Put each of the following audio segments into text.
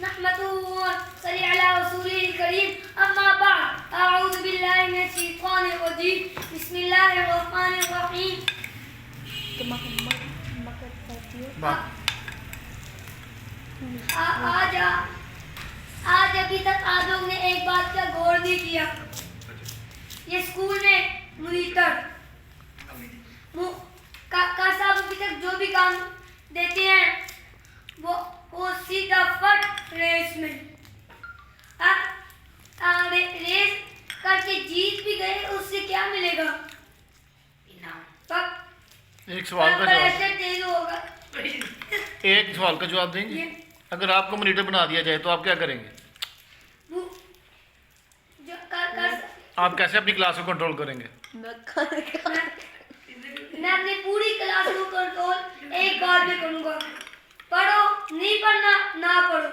नहमदुहु व सल्ली अला रसूलिल करीम अम्मा बाद अऊज़ु बिल्लाहि मिनश शैतानिर रजीम बिस्मिल्लाहिर रहमानिर रहीम। आज अभी तक आप लोग ने एक बात का गौर नहीं किया। ये स्कूल में मॉनिटर का साहब अभी तक जो भी काम देते हैं वो सीधा फट रेस में रेस करके जीत भी गए, उससे क्या मिलेगा? एक सवाल का जवाब, तेज होगा। एक सवाल का जवाब देंगे। अगर आपको मॉनिटर बना दिया जाए तो आप क्या करेंगे? आप कैसे अपनी क्लास को कंट्रोल करेंगे? मैं अपनी पूरी क्लास को कंट्रोल एक बार में करूंगा। पढ़ो, नहीं पढ़ना ना पढ़ो।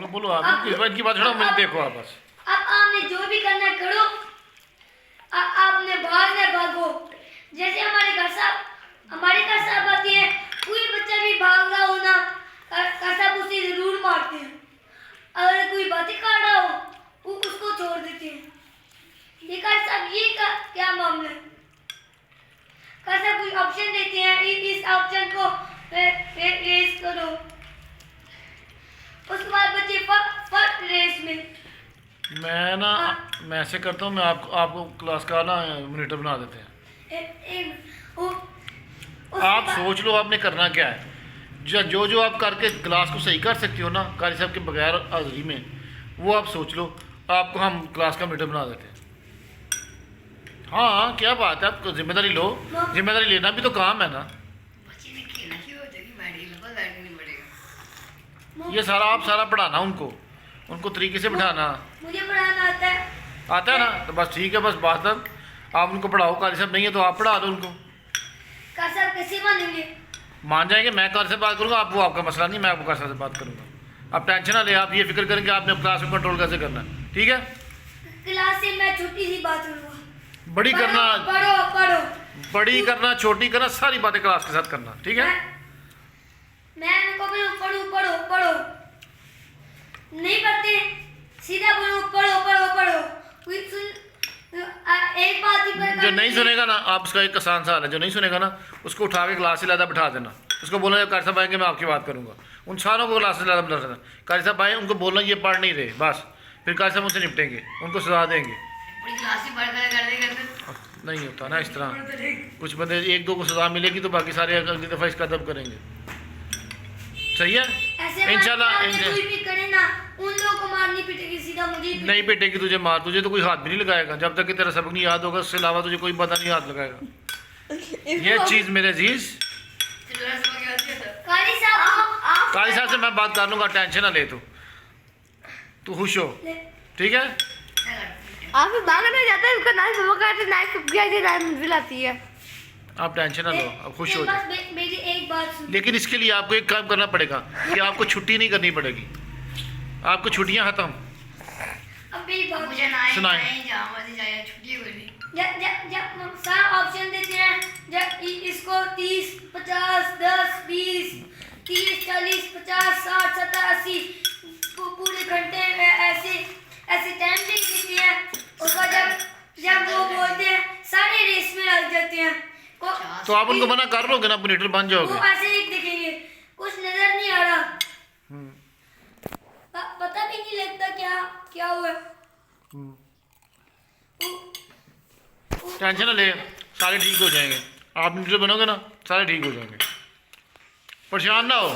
बोलो आप इनकी बात छोड़ो, मुझे देखो आप बस। अब आपने जो भी करना है करो। आपने भागना है भागो। जैसे हमारे घर साहब आती है, कोई बच्चा भी भाग रहा हो ना, साहब उसे जरूर मारते हैं। अगर कोई बातें कर रहा हो उसको छोड़ देते हैं। ये साहब ये क्या मामला है? साहब कोई ऑप्शन देते हैं, इस ऑप्शन को रेस करो, उसके बाद बच्चे फर्स्ट रेस में। मैं ऐसे करता हूँ, मैं आपको क्लास का ना मॉनिटर बना देते हैं। आप सोच लो आपने करना क्या है। जो आप करके क्लास को सही कर सकती हो ना कारी साहब के बगैर हाजिरी में, वो आप सोच लो। आपको हम क्लास का मॉनिटर बना देते हैं। हाँ क्या बात है, आपको जिम्मेदारी लो। जिम्मेदारी लेना भी तो काम है ना। ये आप सारा पढ़ाना उनको तरीके से बिठाना। मुझे पढ़ाना आता है ना, तो बस ठीक है। बस बात है, आप उनको पढ़ाओ। कारी साहब नहीं है तो आप पढ़ा दो उनको। कैसे मानेंगे? मान जाएंगे। मैं कारी से बात करूँगा, वो आपका मसला नहीं, मैं आपको कारी साहब से बात करूँगा। आप टेंशन ना ले, आप ये फिक्र करेंगे आपने क्लास को कंट्रोल कैसे करना है। ठीक है, क्लास से मैं छोटी सी बात करूँगा। बड़ी करना, पढ़ो बड़ी करना, छोटी करना, सारी बातें क्लास के साथ करना। ठीक है, मैं उनको पढ़ो नहीं पढ़ते, सीधा बोलो पढ़ो। कोई एक बात ही जो नहीं सुनेगा ना, आप उसका एक आसान सा हाल है। जो नहीं सुनेगा ना, उसको उठा के क्लास से ज़्यादा बिठा देना। उसको बोलना कारी साहब आएंगे मैं आपकी बात करूँगा। उन सारों को क्लास से ज़्यादा बिठा देना। कारी साहब आए, उनको बोलना ये पढ़ नहीं रहे, बस फिर कारी साहब उनसे निपटेंगे, उनको सजा देंगे। नहीं होता ना इस तरह। कुछ बंदे एक दो को सजा मिलेगी तो बाकी सारे अगली दफ़ा इसका अदब करेंगे। सही है, इंशाल्लाह। उन लोगों को मारनी पिटेगी, सीधा मुझे नहीं पिटेगी, तुझे मार, तुझे तो कोई हाथ भी नहीं लगाएगा जब तक कि तेरा सबक नहीं याद होगा। उसके अलावा तुझे कोई पता नहीं हाथ लगाएगा। ये चीज़ मेरे अजीज, कारी साहब से मैं बात कर लूँगा, टेंशन ना ले। तू खुश हो, ठीक है। आप भागने जाता है, उसका नाइफ लाती है। आप टेंशन ना लो, आप खुश हो जाओ। मेरी एक बात लेकिन इसके लिए आपको एक काम करना पड़ेगा कि आपको छुट्टी नहीं करनी पड़ेगी। आपको छुट्टियां खत्म। अब मेरी बात सुनाएं। जब सारा ऑप्शन देते हैं, जब इसको 30, 50, 10, 20, 30, 40, 50, 60, 70, 80 पूरे घंटे में ऐसे टाइम नहीं देते हैं। उसका जब वो बोलते हैं सारे रेस में लग जाते हैं। तो आप उनको मना कर लोगे ना, मॉनिटर बन जाओगे। वो ऐसे ही दिखेंगे, कुछ नजर नहीं आ रहा, पता भी नहीं लगता क्या हुआ। टेंशन ना ले, सारे ठीक हो जाएंगे। आप मॉनिटर बनोगे ना, सारे ठीक हो जाएंगे। परेशान ना हो।